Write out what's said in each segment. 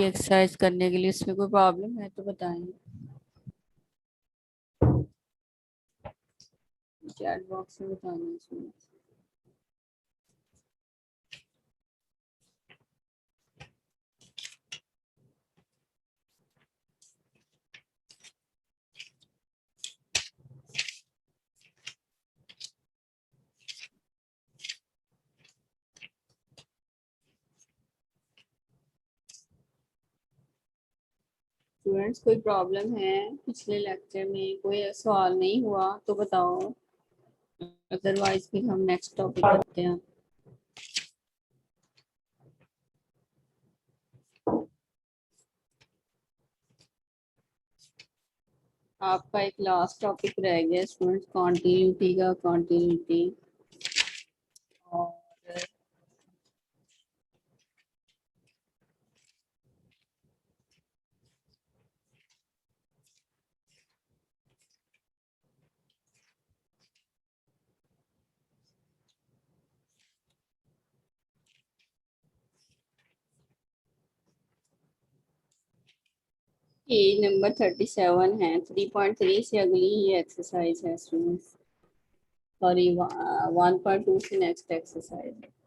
Exercise करने के लिए इसमें कोई प्रॉब्लम है तो बताएं। चैट बॉक्स में बताना इसमें। स्टूडेंट्स कोई प्रॉब्लम है पिछले लेक्चर में कोई सवाल नहीं हुआ तो बताओ, अदरवाइज फिर हम नेक्स्ट टॉपिक करते हैं। आपका एक लास्ट टॉपिक रह गया स्टूडेंट्स, कॉन्टिन्यूटी का। कॉन्टिन्यूटी और 37 है। 3.3 से अगली ही एक्सरसाइज है स्टूडेंट्स। सॉरी, 1.2 से नेक्स्ट एक्सरसाइज है।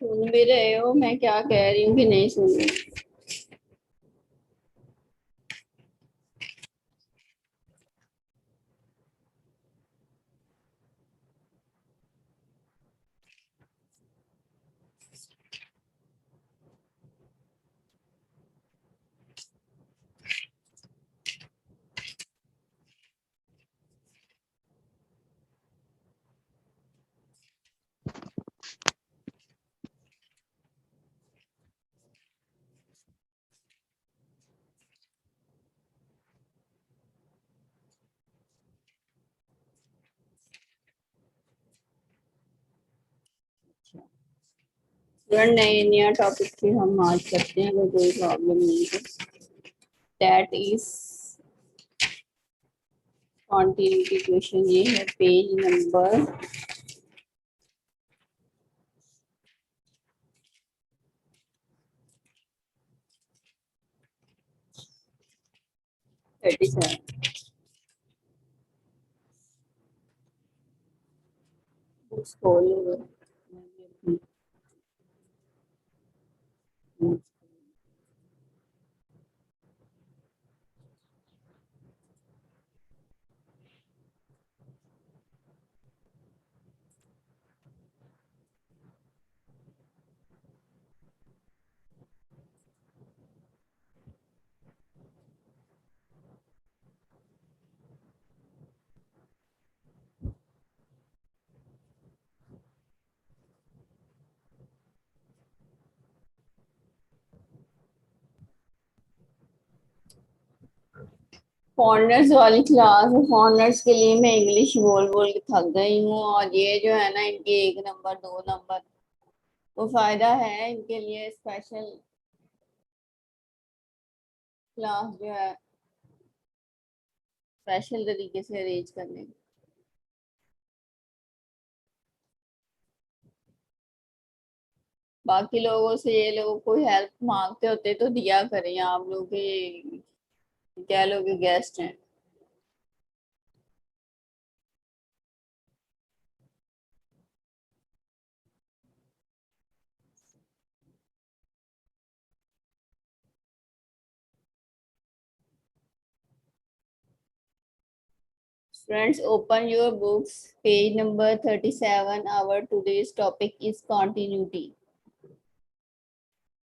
सुन भी रहे हो मैं क्या कह रही हूँ कि नहीं सुन रहे? स्टूडेंट नए नया टॉपिक पे हम आज करते हैं, अगर कोई प्रॉब्लम नहीं है। That is continuity question. ये है पेज नंबर 37। बुक्स खोलो। फॉरनर्स वाली क्लास है। फॉरनर्स के लिए मैं इंग्लिश बोल बोल के थक गई हूँ, और ये जो है ना, इनके 1 नंबर 2 नंबर, तो फायदा है इनके लिए स्पेशल क्लास जो है स्पेशल तरीके से अरेंज करने। बाकी लोगों से ये लोग कोई हेल्प मांगते होते तो दिया करें, आप लोग के क्या लोग गेस्ट हैं। Friends, open your books. Page number 37. Our today's topic is continuity.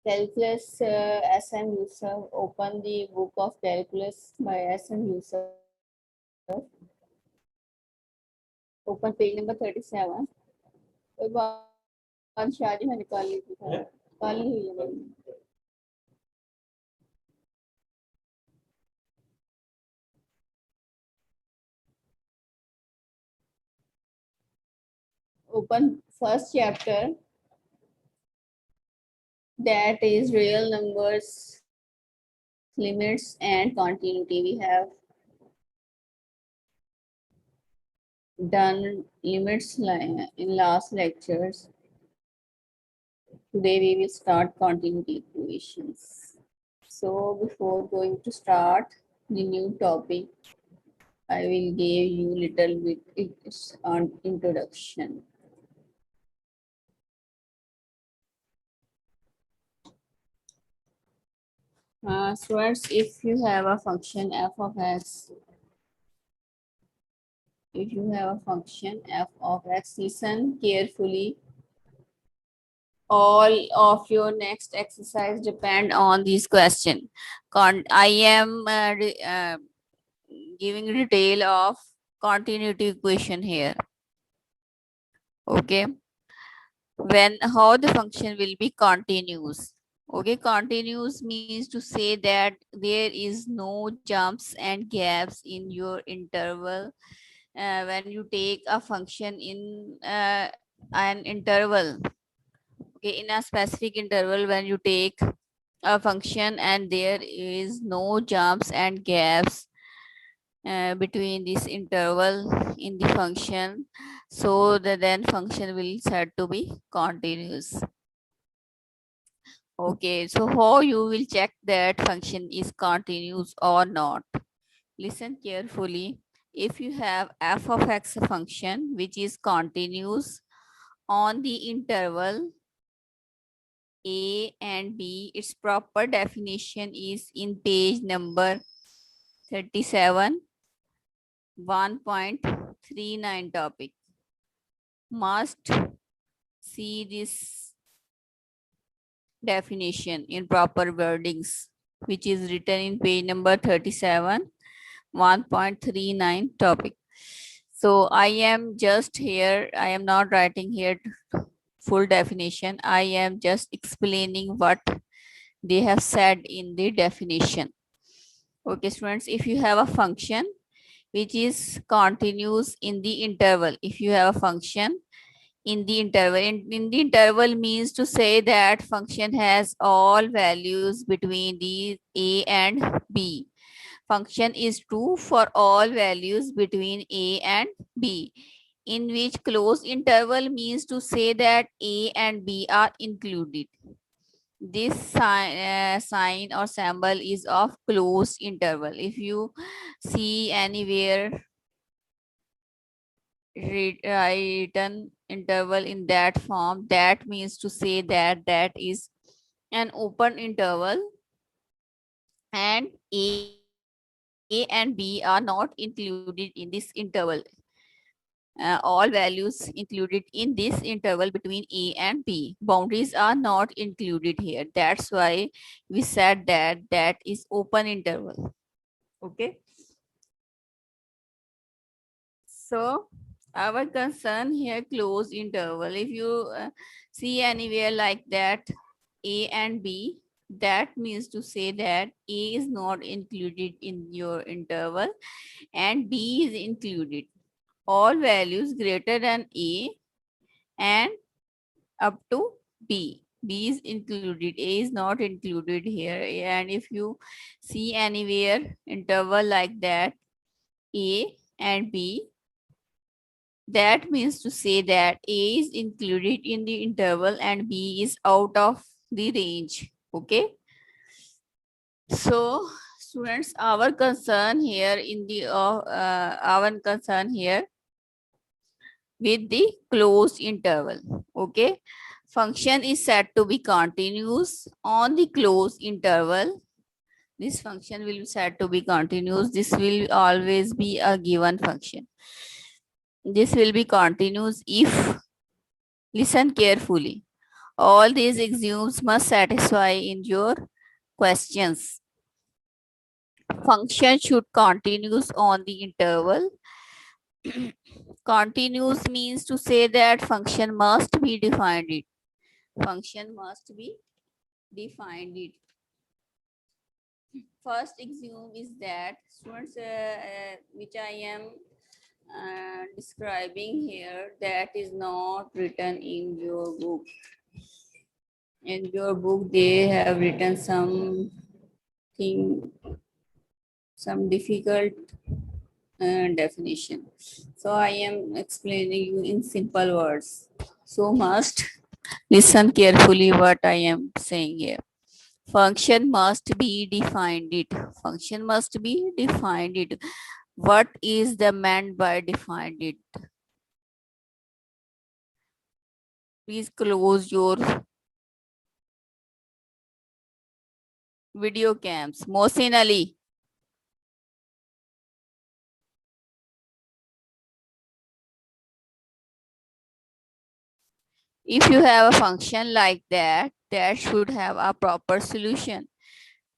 Calculus, S.M. Yusuf. Open the book of Calculus by S.M. Yusuf. Open page number 37. कोई बात शादी में निकाल ली थी, निकाल ली हुई है मैंने। Open first chapter. that is real numbers, limits, and continuity. We have done limits in last lectures. Today we will start continuity equations. So before going to start the new topic, I will give you little bit its on introduction. Students, if you have a function f of x, if you have a function f of x, listen carefully. All of your next exercise depend on this question. I am giving detail of continuity equation here. Okay, when how the function will be continuous. Okay, continuous means to say that there is no jumps and gaps in your interval. When you take a function in an interval, okay, in a specific interval, when you take a function and there is no jumps and gaps between this interval in the function, so the then function will said to be continuous. Okay, so how you will check that function is continuous or not? Listen carefully. If you have f of x function which is continuous on the interval a and b, its proper definition is in page number 37, 1.39 topic. Must see this definition in proper wordings, which is written in page number 37, 1.39 topic. So I am just here, I am not writing here full definition. I am just explaining what they have said in the definition. Okay, students, if you have a function which is continuous in the interval, if you have a function in the interval, in the interval means to say that function has all values between the a and b. Function is true for all values between a and b, in which closed interval means to say that a and b are included. This sign or symbol is of closed interval. If you see anywhere written interval in that form, that means to say that that is an open interval and a and b are not included in this interval. All values included in this interval between a and b. Boundaries are not included here. That's why we said that that is open interval. Okay. So our concern here closed interval. If you see anywhere like that a and b, that means to say that a is not included in your interval and b is included. All values greater than a and up to b. B is included, a is not included here. And if you see anywhere interval like that a and b, that means to say that A is included in the interval and B is out of the range. Okay. So students, our concern here with the closed interval. Okay. Function is said to be continuous on the closed interval. This function will be said to be continuous. This will always be a given function. This will be continuous if, listen carefully, all these axioms must satisfy in your questions. Function should continuous on the interval. Continuous means to say that function must be defined it. Function must be defined it. First axiom is that, students, which I am describing here, that is not written in your book. In your book, they have written something, some difficult definition. So I am explaining you in simple words. So must listen carefully what I am saying here. Function must be defined it. Function must be defined it. What is the meant by defined it? Please close your video cams. Mohsin Ali. If you have a function like that, that should have a proper solution.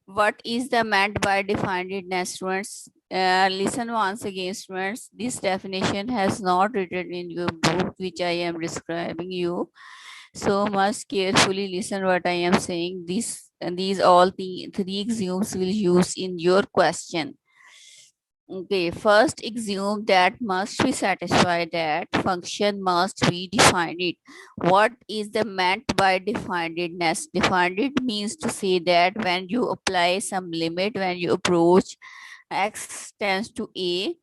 What is the meant by defined it, students? Listen once again, students. This definition has not written in your book, which I am describing you. So must carefully listen what I am saying. These all the three axioms will use in your question. Okay, first axiom that must be satisfied, that function must be defined it. What is the meant by definedness? Defined means to say that when you apply some limit, when you approach x tends to a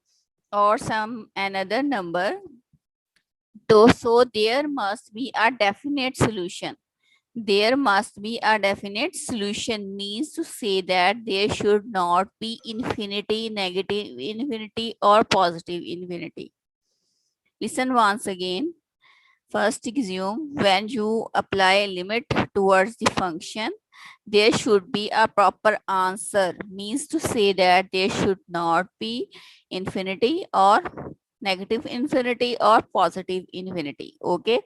or some another number, so there must be a definite solution. There must be a definite solution means to say that there should not be infinity, negative infinity, or positive infinity. Listen once again. First axiom, when you apply a limit towards the function, there should be a proper answer, means to say that there should not be infinity or negative infinity or positive infinity. Okay,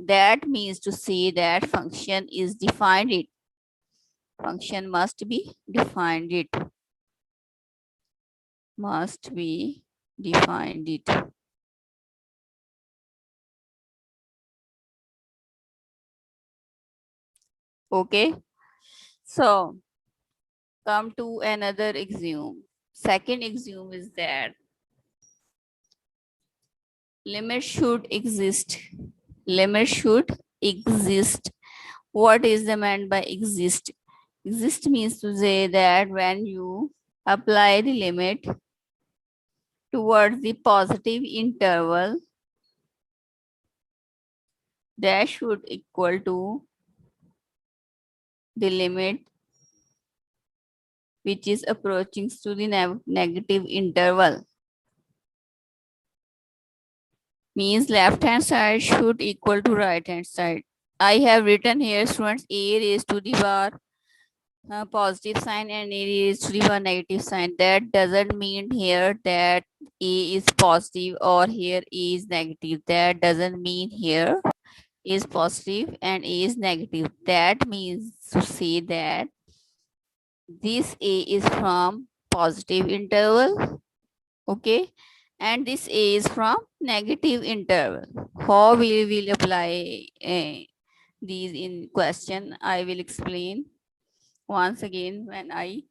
that means to say that function is defined it. Function must be defined it. Must be defined it. Okay, so come to another axiom. Second axiom is that limit should exist. Limit should exist. What is the meant by exist? Exist means to say that when you apply the limit towards the positive interval, that should equal to the limit which is approaching to the negative interval. Means left hand side should equal to right hand side. I have written here, students, a raised to the power positive sign and a raised to the power negative sign. That doesn't mean here that a is positive or here a is negative. That doesn't mean here is positive and a is negative. That means to say that this a is from positive interval, okay, and this a is from negative interval. How we will apply these in question, I will explain once again when I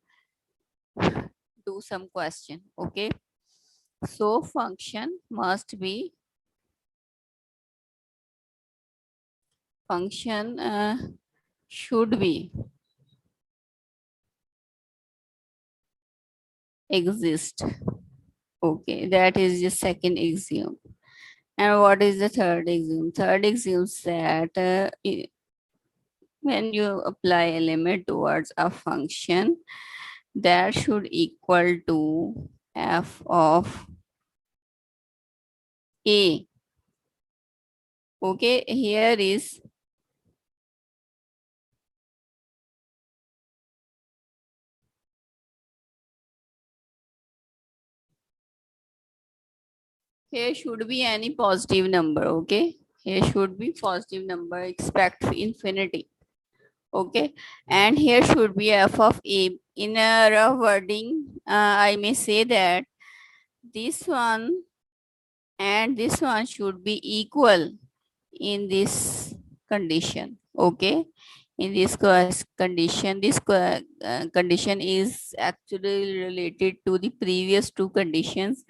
do some question. Okay, so function must be function should be exist. Okay, that is the second axiom. And what is the third axiom? Third axiom is that when you apply a limit towards a function, that should equal to f of a. Okay, here is here should be any positive number. Okay, here should be positive number, expect infinity. Okay, and here should be f of a. In a rough wording, I may say that this one and this one should be equal in this condition. Okay, in this condition, this condition is actually related to the previous two conditions.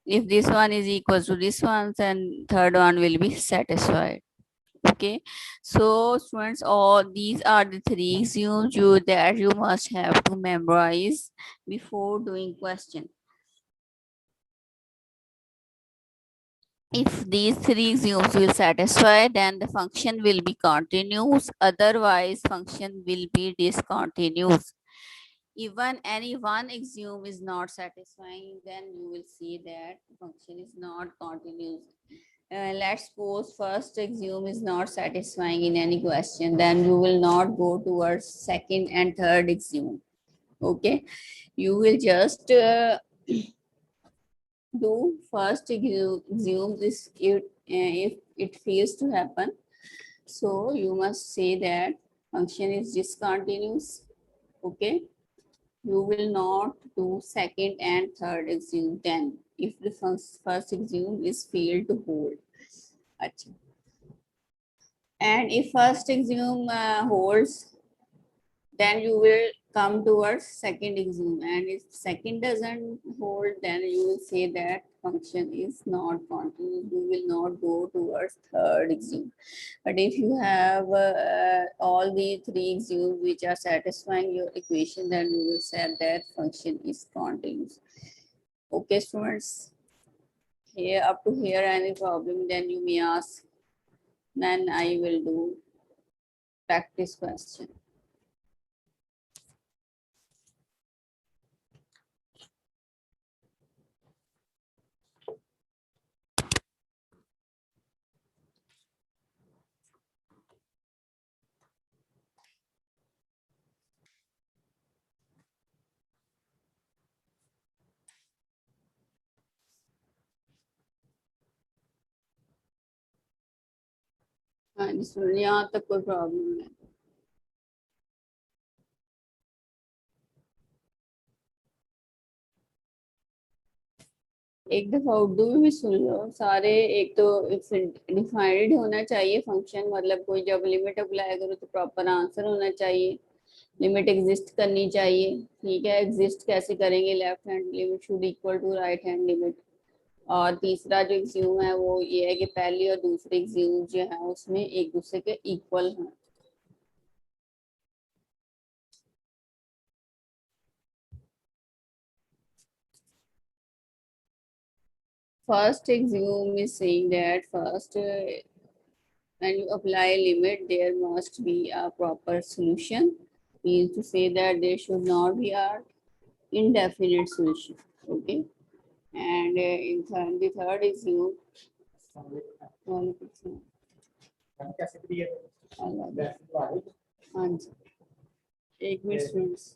If this one is equal to this one, then third one will be satisfied. Okay, so students, all these are the three axioms that you must have to memorize before doing question. If these three axioms will satisfy, then the function will be continuous. Otherwise, function will be discontinuous. Even any one axiom is not satisfying, then you will see that function is not continuous. Let's suppose first axiom is not satisfying in any question, then you will not go towards second and third axiom. Okay, you will just do first axiom is if it fails to happen, so you must say that function is discontinuous. Okay, you will not do second and third axiom then if the first axiom is failed to hold. Achha. And if first axiom holds, then you will come towards second axiom, and if second doesn't hold, then you will say that function is not continuous. You will not go towards third axiom. But if you have all the three axioms which are satisfying your equation, then you will say that function is continuous. Okay, students, here up to here any problem, then you may ask, then I will do practice question. हाँ जी सुन, यहाँ तक कोई problem है? एक दफा उर्दू में भी सुन लो सारे। एक तो डिफाइंड होना चाहिए फंक्शन, मतलब कोई जब लिमिट अप्लाई करो तो प्रॉपर आंसर होना चाहिए। लिमिट एग्जिस्ट करनी चाहिए। ठीक है, एग्जिस्ट कैसे करेंगे? Left hand limit should equal to right hand limit. और तीसरा जो एक्सियूम है वो ये है कि पहली और दूसरी एक्सियूम जो है उसमें एक दूसरे के इक्वल हैं। First axiom is saying that first, when you apply a limit, there must be a proper solution. Means to say that there should not be a indefinite solution. Okay, and the third axiom. हाँ जी, एक minute students.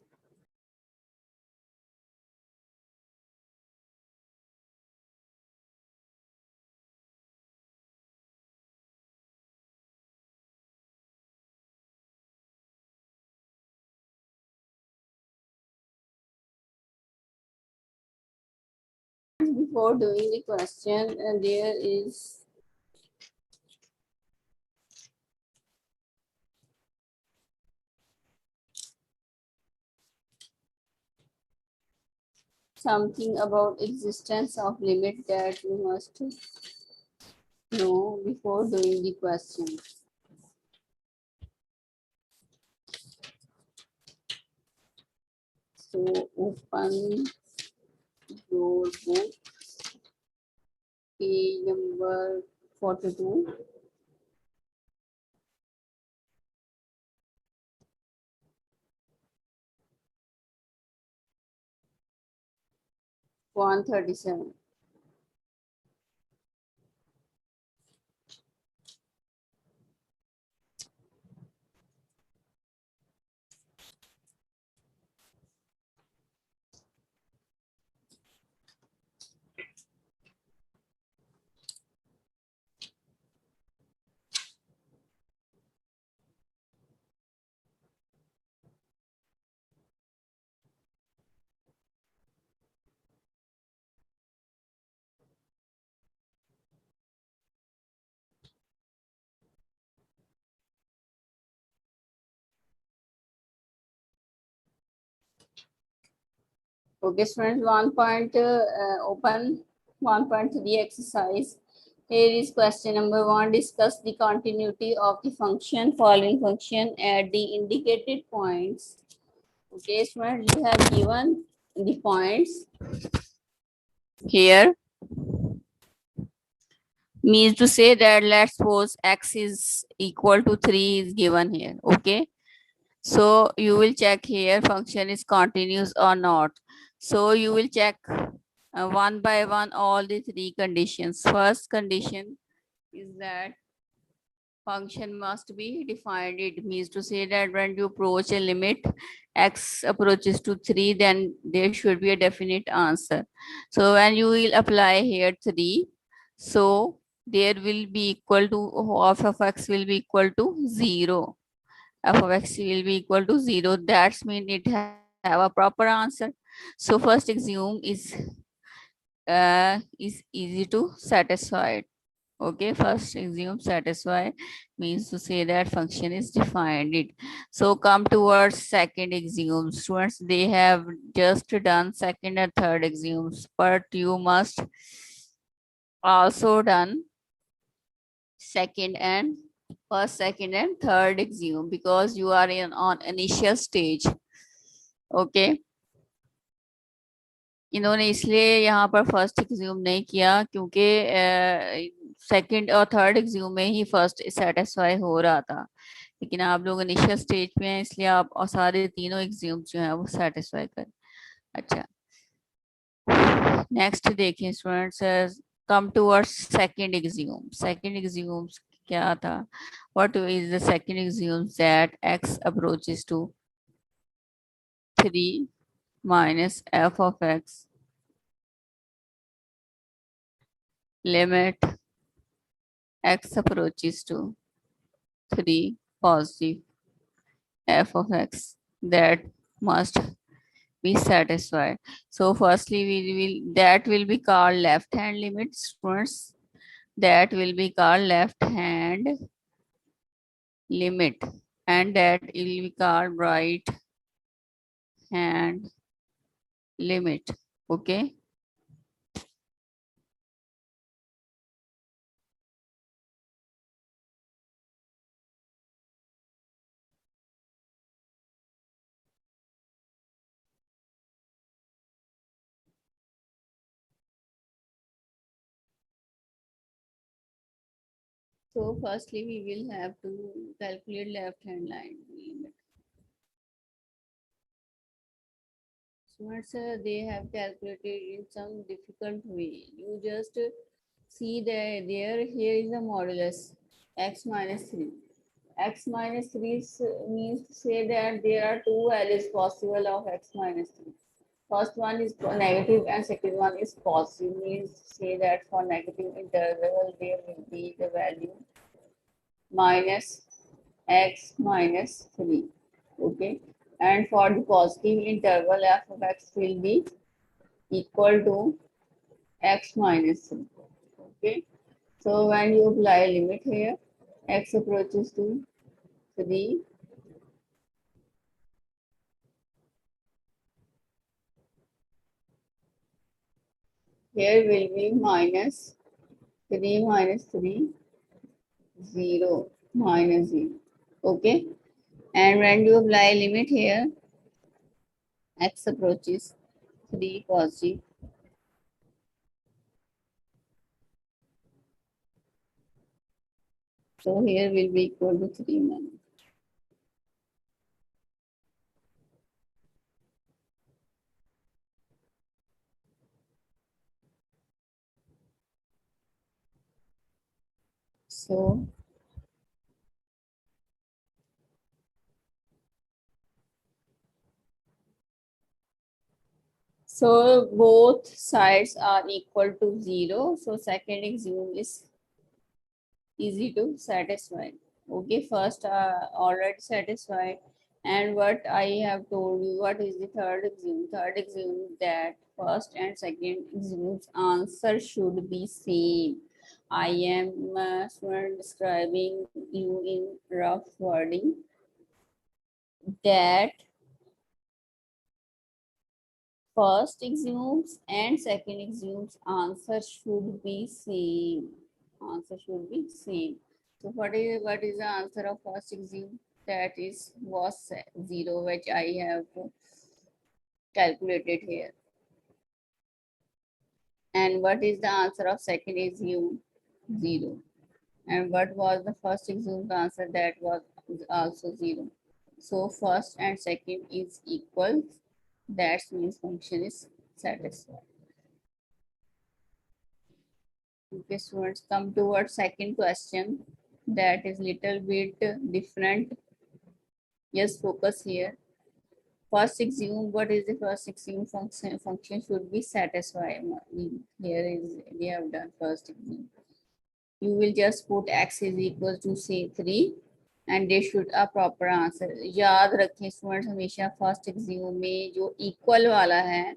Before doing the question, there is something about existence of limit that you must know before doing the question. So open your book, page number 42. One 37. Okay, students, open 1.3 exercise. Here is question number 1. Discuss the continuity of the function, following function at the indicated points. Okay, students, we have given the points here. Means to say that let's suppose x is equal to 3 is given here. Okay. So you will check here function is continuous or not. So you will check one by one all the three conditions. First condition is that function must be defined. It means to say that when you approach a limit, x approaches to 3, then there should be a definite answer. So when you will apply here 3, so there will be equal to of x will be equal to 0. F of x will be equal to 0. That means it have a proper answer. So first axiom is easy to satisfy. Okay, first axiom satisfy means to say that function is defined it. So come towards second axiom. Students, they have just done second and third axioms, but you must also done second and first, second and third axiom because you are in on initial stage. Okay इन्होंने इसलिए यहाँ पर first एग्ज्यूम नहीं किया क्योंकि second और third एग्ज्यूम में ही first satisfy हो रहा था, लेकिन आप लोग इनिशियल स्टेज पे हैं इसलिए आप और सारे तीनों एग्ज्यूम जो है वो सेटिस्फाई कर। अच्छा, नेक्स्ट देखिए students, come towards second exam. Second exam क्या था? What is the second exam? That x approaches to 3 minus f of x limit x approaches to 3 positive f of x that must be satisfied. So firstly we will that will be called left hand limit, students. That will be called left hand limit, and that will be called right hand limit. Okay. So firstly we will have to calculate left hand line limit. Students, they have calculated in some difficult way. You just see that there here is a modulus x minus 3. X minus 3 means to say that there are two values possible of x minus 3. First one is negative and second one is positive. Means to say that for negative interval there will be the value minus x minus 3. Okay. And for the positive interval, f of x will be equal to x minus 3. Okay. So when you apply limit here, x approaches to 3. Here will be minus 3 minus 3, 0, minus 0. Okay. And when you apply limit here, x approaches 3 positive. So here will be equal to 3 minus. So both sides are equal to 0. So second axiom is easy to satisfy. Okay, first already satisfied. And what I have told you, what is the third axiom? Third axiom that first and second axiom's answer should be same. I am describing you in rough wording that first axioms and second axioms answer should be same. answer should be same. So what is the answer of first exam? That is was 0, which I have calculated here. And what is the answer of second exam? 0. And what was the first exam answer? That was also 0. So first and second is equal. That means function is satisfied. Okay, students, come towards second question. That is little bit different. Yes, focus here. First assume, what is the first assume function? Function should be satisfied. Here is we have done first assume. You will just put x is equal to say 3 and they should a proper answer. याद रखें students हमेशा first exam में जो equal वाला है,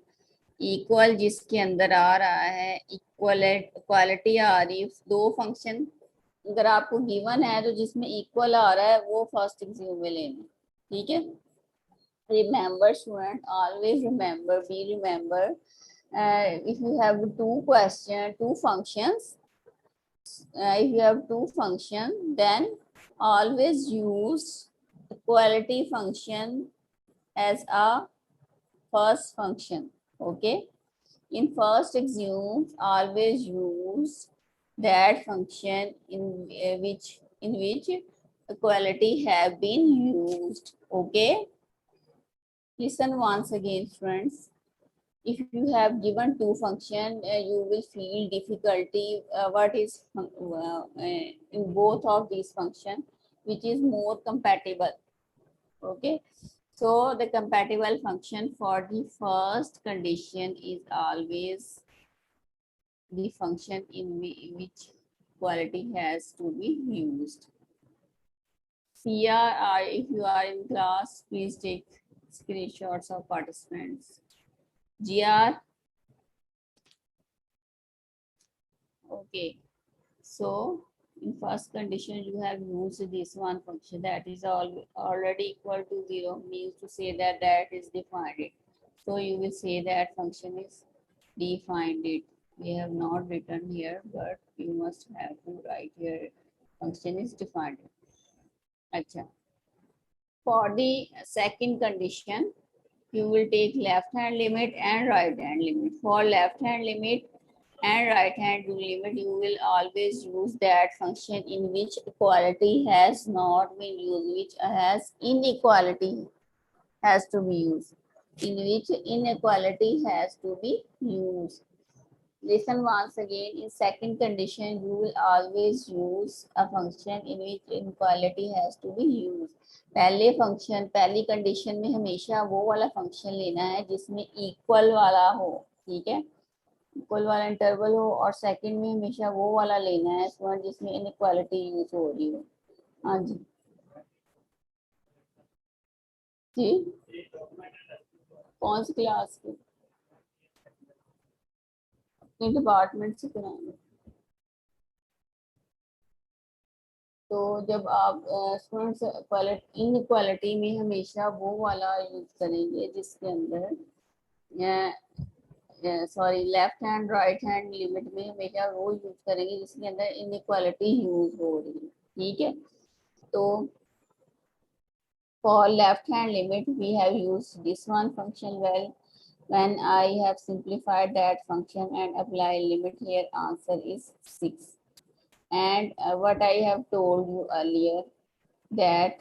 equal जिसके अंदर आ रहा है, इक्वल इक्वालिटी आ रही है, दो फंक्शन अगर आपको गिवन है तो जिसमें इक्वल आ रहा है वो फर्स्ट एग्जाम में लेना, ठीक है. Remember student, always remember, if you have two functions, if you have two functions, then always use equality function as a first function. Okay, in first exam always use that function in which equality have been used. Okay, listen once again friends. If you have given two function, you will feel difficulty what is in both of these function which is more compatible. Okay, so the compatible function for the first condition is always the function in which quality has to be used. CR, if you are in class, please take screenshots of participants. GR. Okay, so in first condition you have used this one function that is already equal to 0, means to say that that is defined it. So you will say that function is defined it. We have not written here, but you must have to write here function is defined. Acha. For the second condition, you will take left hand limit and right hand limit. For left hand limit and right hand limit, you will always use that function in which equality has not been used, which has inequality has to be used, in which inequality has to be used. Listen once again, in second condition, you will always use a function in which inequality has to be used. पहले function पहली condition में हमेशा वो वाला function लेना है जिसमें equal वाला हो, ठीक है, इक्वल वाला इंटरवल हो, और सेकंड में हमेशा वो वाला लेना है जिसमें इनइक्वालिटी यूज हो रही हो. हाँ जी जी, कौन सी क्लास की, अपने डिपार्टमेंट से कराएंगे. तो जब आप स्टूडेंट्स इनइक्वालिटी में हमेशा वो वाला यूज करेंगे जिसके अंदर sorry left hand right hand limit में हमेशा वो यूज करेंगे जिसके अंदर इनइक्वालिटी यूज हो रही है, ठीक है. तो for left hand limit we have used this one function. Well, when I have simplified that function and apply limit here, answer is 6. And what I have told you earlier, that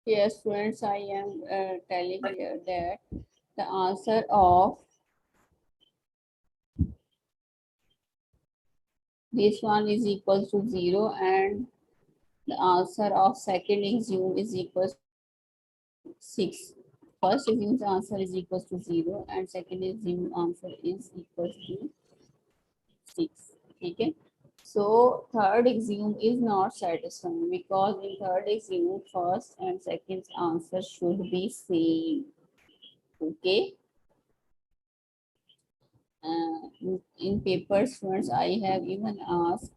yes friends, I am telling here that the answer of this one is equal to 0 and the answer of second exam is equal to 6. First exam's answer is equal to 0 and second exam answer is equal to 6. Okay. So third exam is not satisfying because in third exam first and second answer should be same. Okay. In papers first I have even asked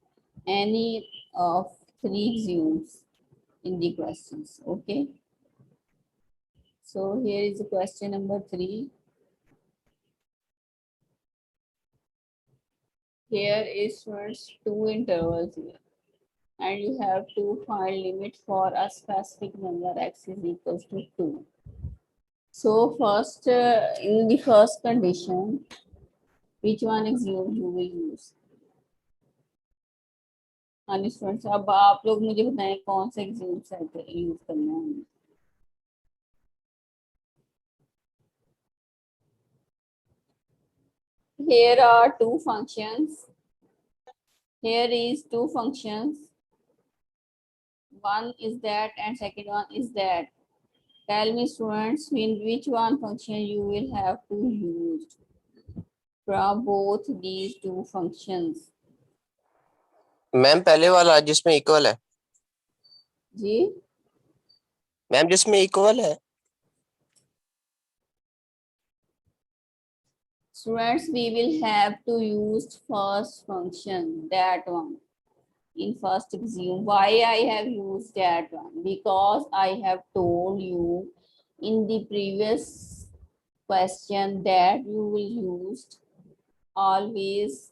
any of three exams in the questions. Okay. So here is the question number 3. Here is first two intervals here, and you have to find limit for a specific number x is equals to 2. So first, in the first condition, which one axiom you will use? हाँ students, अब आप लोग मुझे बताएं कौन सा exam set use करना है. Here are two functions. Here is two functions. One is that and second one is that. Tell me students, in which one function you will have to use from both these two functions. Ma'am पहले वाला जिसमें equal है. जी ma'am जिसमें equal है. students, we will have to use first function, that one, in first axiom. Why I have used that one? Because I have told you in the previous question that you will use always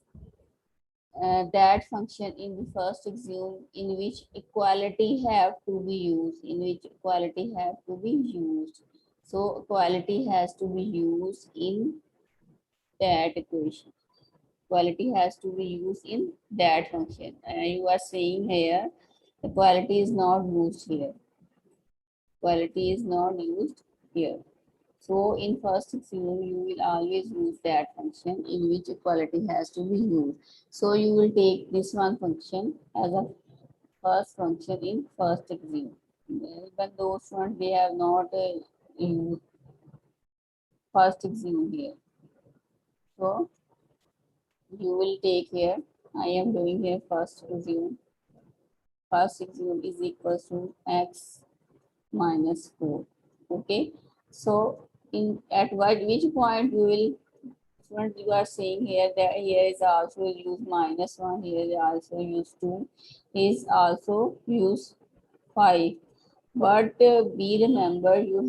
that function in the first axiom in which equality have to be used, so equality has to be used in that equation. Equality has to be used in that function. You are saying here equality is not used here. Equality is not used here. So in first axiom, you will always use that function in which equality has to be used. So you will take this one function as a first function in first axiom. But those ones, they have not used first axiom here. So you will take here, I am doing here first axiom. First axiom is equal to x minus 4. Okay. So in at which point you will, what you are saying here, that here is also use -1, here is also use 2, is also use 5. But be remember, you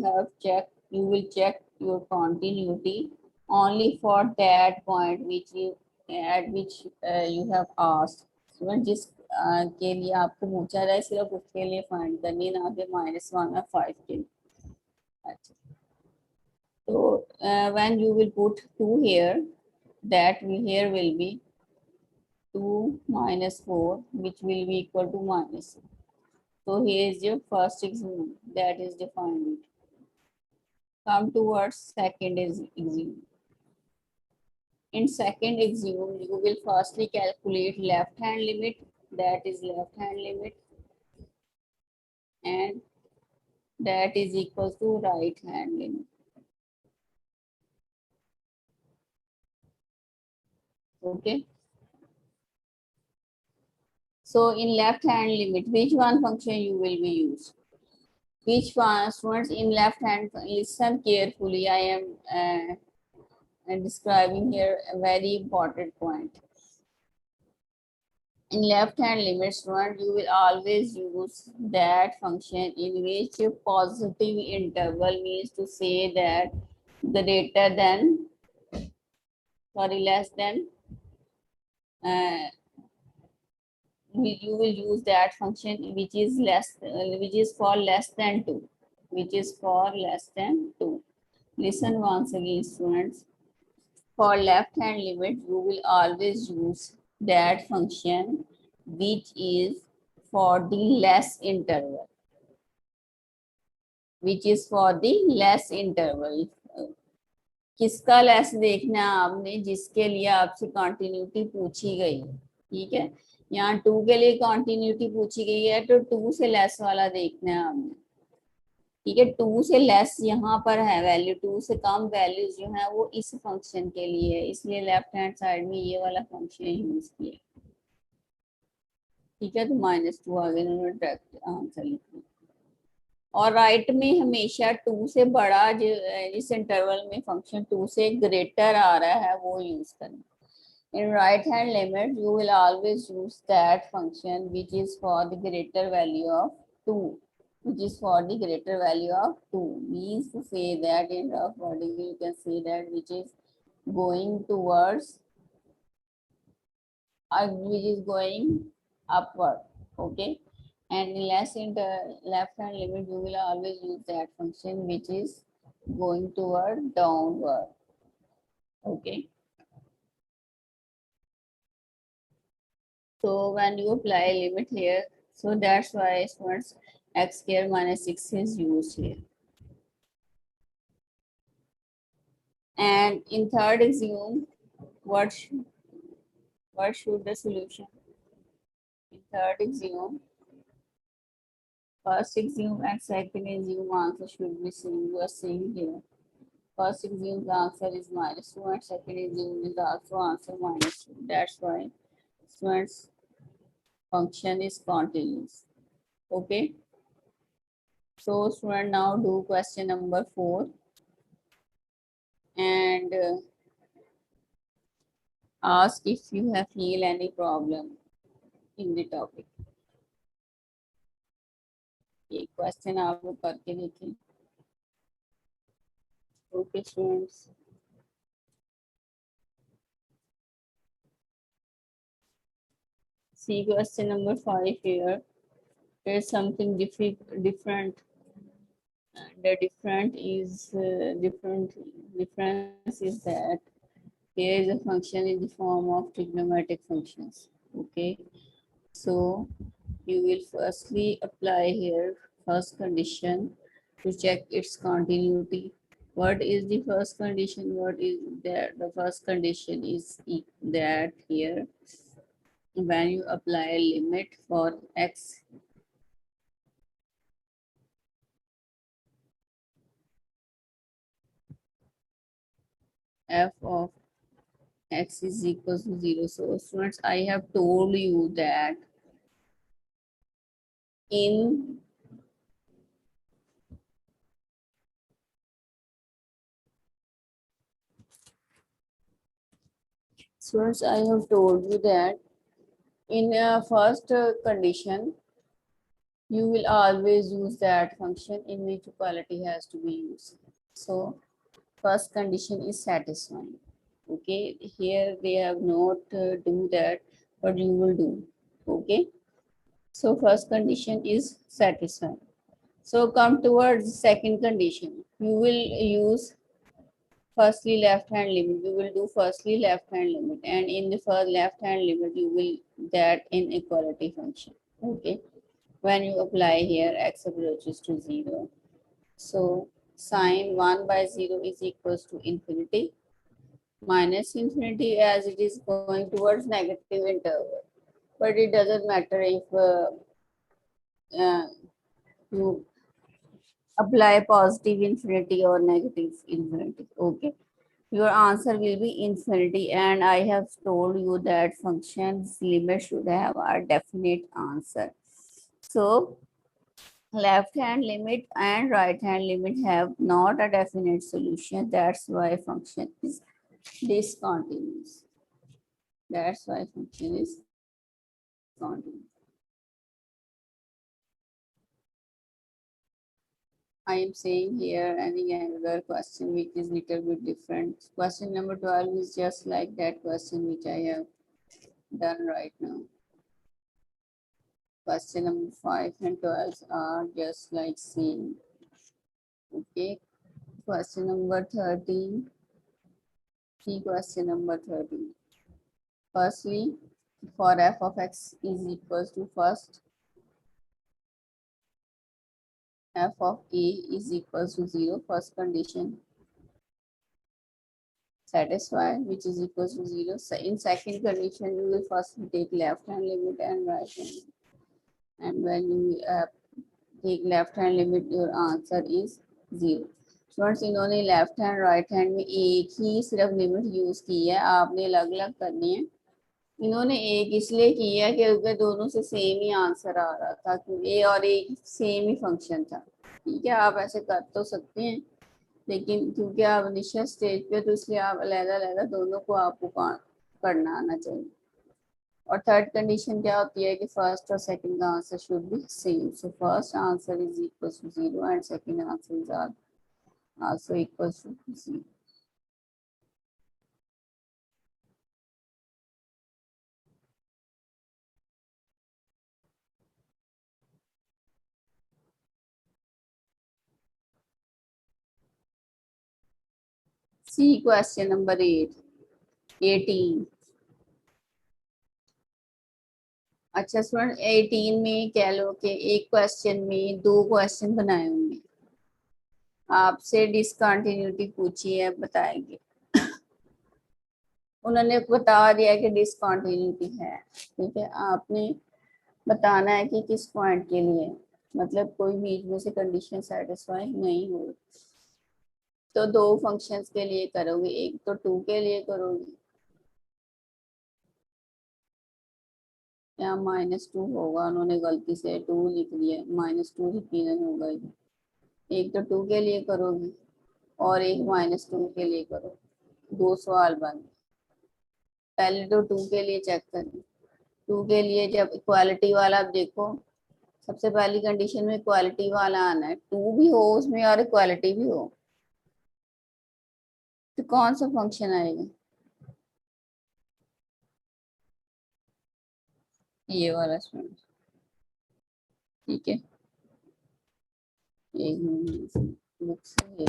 will check your continuity only for that point which you at which you have asked. So जिस के लिए आपको पूछा जाए सिर्फ उसके लिए find करनी, ना कि -1 और 5 के लिए. अच्छा, so when you will put 2 here, that here will be 2 minus 4, which will be equal to -. So here is your first axiom that is defined. Come towards second axiom. In second axiom, you will firstly calculate left hand limit, that is left hand limit, and that is equal to right hand limit. Okay. So in left hand limit, which one function you will be used? Which one? Students, in left hand, listen carefully. I am describing here a very important point. In left hand limit, student, you will always use that function in which positive interval means to say that greater than, less than, you will use that function which is which is for less than 2, which is for less than 2. Listen once again, students. For left hand limit, you will always use that function which is for the less interval, which is for the less interval. किसका less देखना है आपने? जिसके लिए आपसे continuity पूछी गई है. ठीक है, यहाँ 2 के लिए कंटिन्यूटी पूछी गई है, तो 2 से लेस वाला देखना है आपने. ठीक है, 2 से लेस यहाँ पर है वैल्यू, 2 से कम वैल्यूज जो है वो इस फंक्शन के लिए है, इसलिए लेफ्ट हैंड साइड में ये वाला फंक्शन यूज किया. ठीक है, तो -2 आ गया, उन्होंने डायरेक्ट आंसर लिख दिया. और राइट में हमेशा 2 से बड़ा जो इस इंटरवल में फंक्शन 2 से ग्रेटर आ रहा है वो यूज करना. In right hand limit, you will always use that function which is for the greater value of 2, which is for the greater value of 2, means to say that in rough wording you can say that which is going towards which is going upward. Okay, and unless in the left hand limit, you will always use that function which is going toward downward. Okay, so when you apply limit here, so that's why students x square minus 6 is used here. And in third axiom, what should the solution? In third axiom, first axiom and second axiom answer should be same. You are seeing here. First axiom's answer is -2 and second axiom is also answer -2. That's why students function is continuous. Okay. So student now do question number 4 and ask if you have feel any problem in the topic. ये question आप लोग करके देखें. Okay students. See question number 5 here. There's something different. And the difference is that here is a function in the form of trigonometric functions. Okay, so you will firstly apply here first condition to check its continuity. What is the first condition? What is that? The first condition is that here when you apply a limit for x f of x is equal to 0. So students, I have told you that in students, I have told you that in a first condition, you will always use that function in which equality has to be used. So first condition is satisfying. Okay, here they have not do that, but you will do. Okay, so first condition is satisfying. So come towards second condition. You will use firstly left hand limit. You will do firstly left hand limit, and in the first left hand limit you will that inequality function. Okay, when you apply here x approaches to 0, so sine 1 by 0 is equals to infinity, minus infinity as it is going towards negative interval, but it doesn't matter if you apply positive infinity or negative infinity. Okay, your answer will be infinity, and I have told you that functions limit should have a definite answer. So left hand limit and right hand limit have not a definite solution. That's why function is discontinuous. That's why function is continuous. I am saying here another question which is little bit different. Question number 12 is just like that question which I have done right now. Question number 5 and 12 are just like same. Okay. Question number 13. See question number 13. Firstly, for f of x is equals to first f of a is equals to 0, first condition satisfy, which is equals to 0. So in second condition, you will first take left hand limit and right hand limit. And when you take left hand limit, your answer is 0. Students इन्होंने left hand right hand में एक ही सिर्फ limit use की है, आपने अलग अलग करनी है. इन्होंने एक इसलिए किया है कि दोनों से सेम ही आंसर आ रहा था, क्योंकि ए और ए सेम ही फंक्शन था. ठीक है, आप ऐसे कर तो सकते हैं, लेकिन क्योंकि आप इनिशियल स्टेज पे, तो इसलिए आप अलग-अलग दोनों को आपको करना आना चाहिए. और थर्ड कंडीशन क्या होती है कि फर्स्ट और सेकंड का answer should be same. So first answer is equal to 0 and second answer is also equal to 0. See question number 18। अच्छा स्टूडेंट 18 में कह लो कि एक क्वेश्चन में 2 क्वेश्चन बनाए होंगे, आपसे डिसकंटिन्यूटी पूछी है, बताएंगे। उन्होंने बता दिया कि डिसकंटिन्यूटी है, ठीक है, आपने बताना है कि किस पॉइंट के लिए, मतलब कोई बीच में से कंडीशन सेटिस्फाई नहीं हो। तो 2 फंक्शंस के लिए करोगे, एक तो 2 के लिए करोगे, या -2 होगा, उन्होंने गलती से 2 लिख दिया, -2 यकीनन होगा ये। एक तो 2 के लिए करोगी और एक -2 के लिए करो, 2 सवाल बन। पहले तो 2 के लिए चेक करें। 2 के लिए जब इक्वालिटी वाला, आप देखो सबसे पहली कंडीशन में इक्वालिटी वाला आना है, 2 भी हो उसमें और इक्वालिटी भी हो, तो कौन सा फंक्शन आएगा? ये वाला स्टूडेंट, ठीक है, एक मिनट बुक से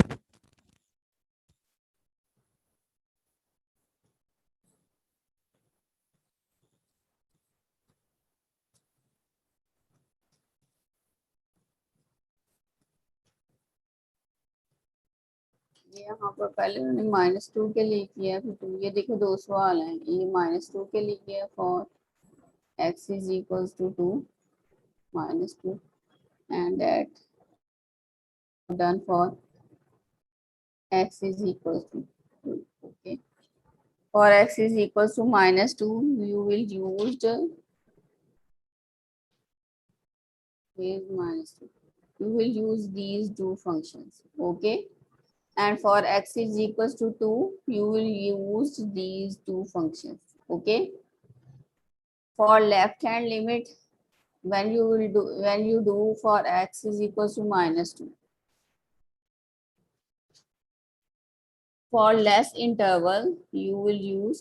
ये यहाँ पर पहले उन्होंने -2 के लिए किया, फिर 2, ये देखो 2 सवाल हैं, ये -2 के लिए किया for x is equals to 2 -2, and that done for x is equals to 2. Okay, for x is equals to -2 you will use the is -2, you will use these 2 functions. Okay, and for x is equals to 2 you will use these 2 functions. Okay, for left hand limit, when you do for x is equals to -2, for less interval you will use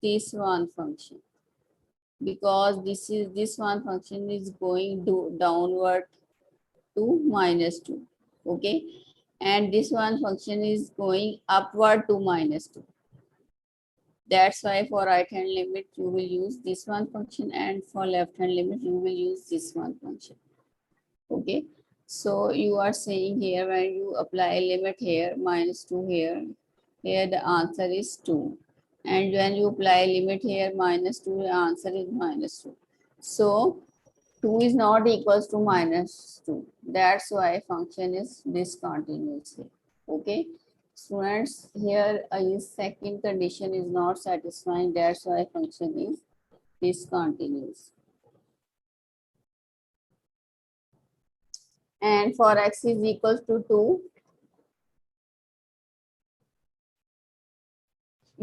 this one function, because this one function is going to downward to -2. Okay, and this one function is going upward to -2. That's why for right hand limit you will use this one function, and for left hand limit you will use this one function. Okay, so you are saying here when you apply limit here, -2 here, here the answer is 2, and when you apply limit here -2, the answer is -2. So 2 is not equals to -2. That's why function is discontinuous here. Okay, students, here second condition is not satisfying. That's why function is discontinuous. And for x is equals to 2,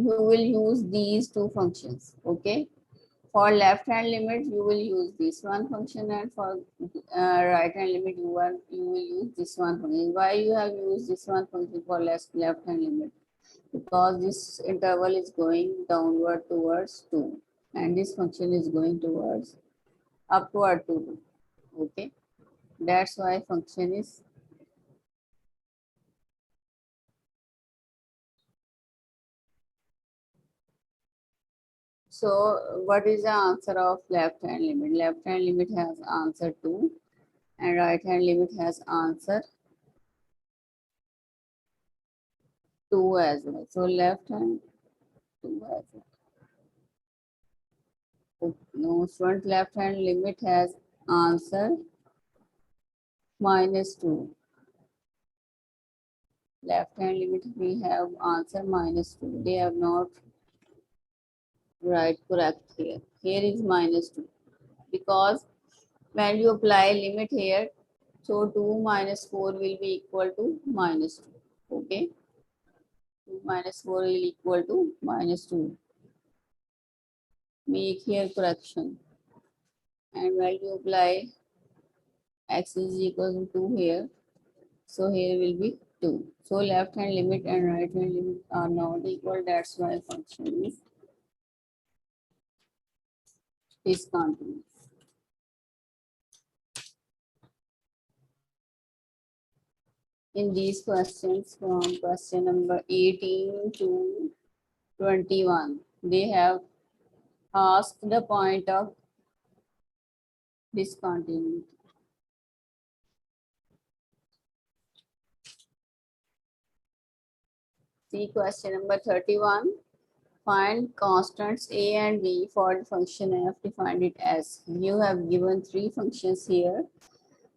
you will use these 2 functions. Okay, for left hand limit you will use this one function, and for right hand limit you will use this one function. Why you have used this one function for left hand limit? Because this interval is going downward towards 2 and this function is going towards upward to 2. Okay, that's why function is so. What is the answer of left hand limit? Left hand limit has answer 2 and right hand limit has answer 2 as well. So left hand 2 as well. No, front left hand limit has answer -2. Left hand limit we have answer -2. They have not right correct here. Here is -2 because when you apply limit here, so 2 minus 4 will be equal to -2. Okay, 2 minus 4 will equal to -2. Make here correction, and when you apply x is equal to 2 here, so here will be 2. So left hand limit and right hand limit are not equal. That's why function is discontinuous. in these questions from question number 18 to 21. They have asked the point of discontinuity. See question number 31. Find constants a and b for the function f defined it as. You have given three functions here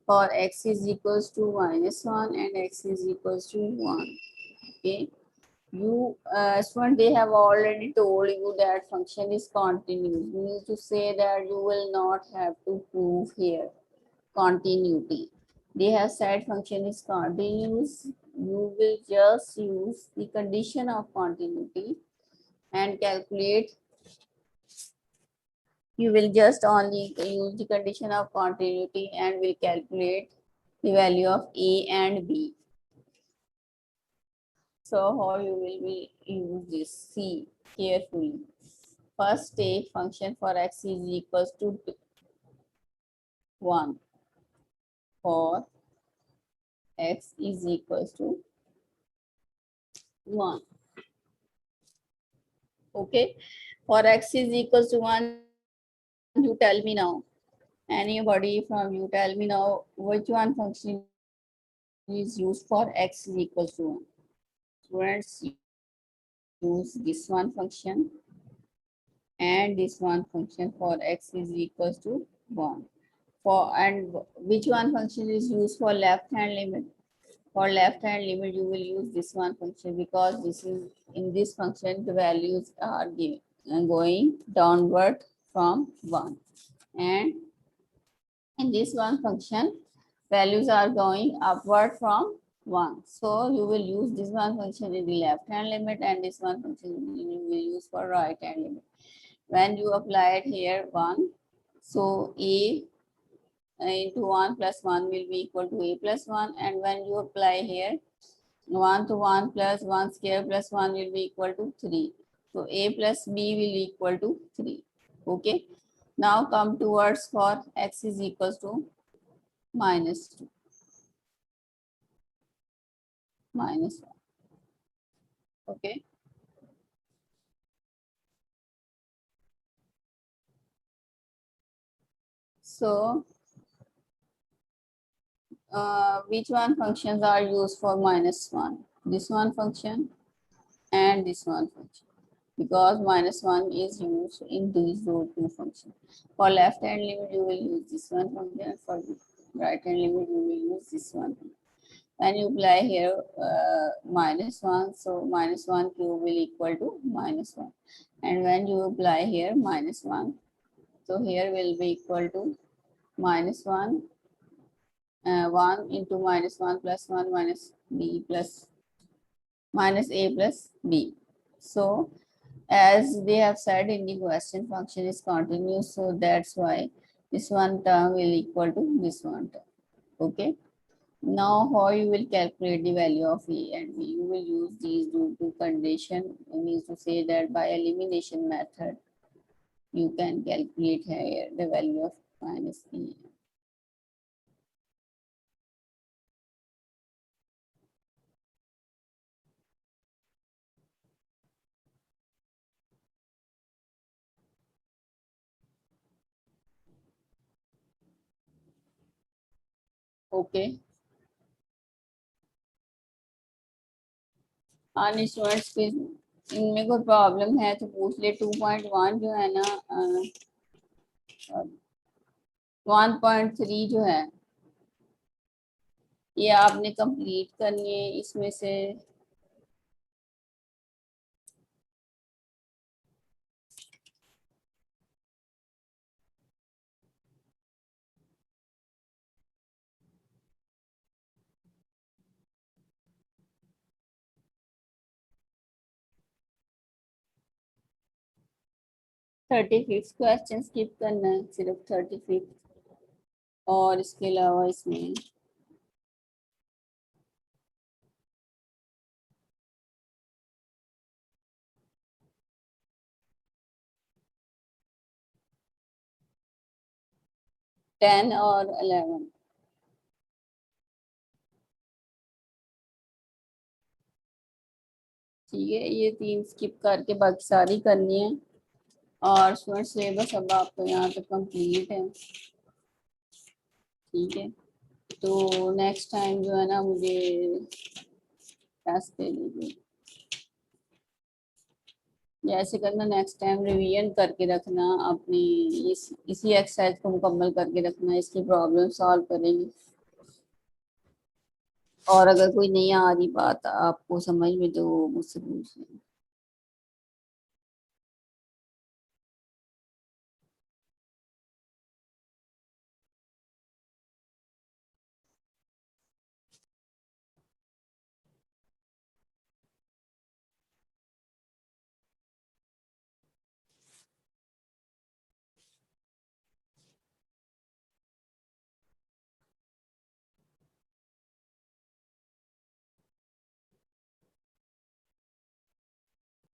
for x is equals to -1 and x is equals to 1. Okay. You, student, they have already told you that function is continuous. Means to say that you will not have to prove here continuity. They have said function is continuous. You will just use the condition of continuity and calculate. You will just only use the condition of continuity and will calculate the value of a and b. So how you will be use this? See carefully. First take function for x is equals to 1 for x is equals to 1. Okay. For x is equals to 1, you tell me now. Anybody from you tell me now which one function is used for x is equals to 1. Students, use this one function and this one function for x is equals to 1. For and which one function is used for left hand limit? For left hand limit, you will use this one function because this is in this function the values are given going downward from 1, and in this one function values are going upward from 1. So you will use this one function in the left hand limit and this one function you will use for right hand limit. When you apply it here 1, so a into 1 plus 1 will be equal to a plus 1, and when you apply here 1 to 1 plus 1 square plus 1 will be equal to 3. So a plus b will equal to 3. Okay. Now come towards for x is equals to -2, -1. Okay. So which one functions are used for -1? This one function and this one function, because -1 is used in these two functions. For left hand limit, you will use this one function. For right hand limit, you will use this one. When you apply here -1, so -1 cube will equal to -1. And when you apply here -1, so here will be equal to -1, 1 into -1 plus 1 minus b plus minus a plus b. So as they have said in the question, function is continuous, so that's why this one term will equal to this one term. Okay. Now how you will calculate the value of a and b? You will use these two condition. It means to say that by elimination method you can calculate here the value of minus b. Okay. अन्य students के इनमें कोई problem है तो पूछ ले। 2.1 जो है ना 1.3 जो है ये आपने कंप्लीट करनी है। इसमें से थर्टी फिफ्थ क्वेश्चन स्किप करना है, सिर्फ 35th, और इसके अलावा इसमें टेन और 11 ठीक है, ये 3 स्किप करके बाकी सारी करनी है। और स्टूडेंट सिलेबस अब आपको यहाँ तक कंप्लीट है। ठीक है, तो नेक्स्ट टाइम जो है ना मुझे टेस्ट दे दीजिए। ऐसे करना, नेक्स्ट टाइम रिवीजन करके रखना अपनी, इसी एक्सरसाइज को मुकम्मल करके रखना, इसकी प्रॉब्लम सॉल्व करेंगे। और अगर कोई नहीं आ रही बात आपको समझ में तो मुझसे पूछ लें।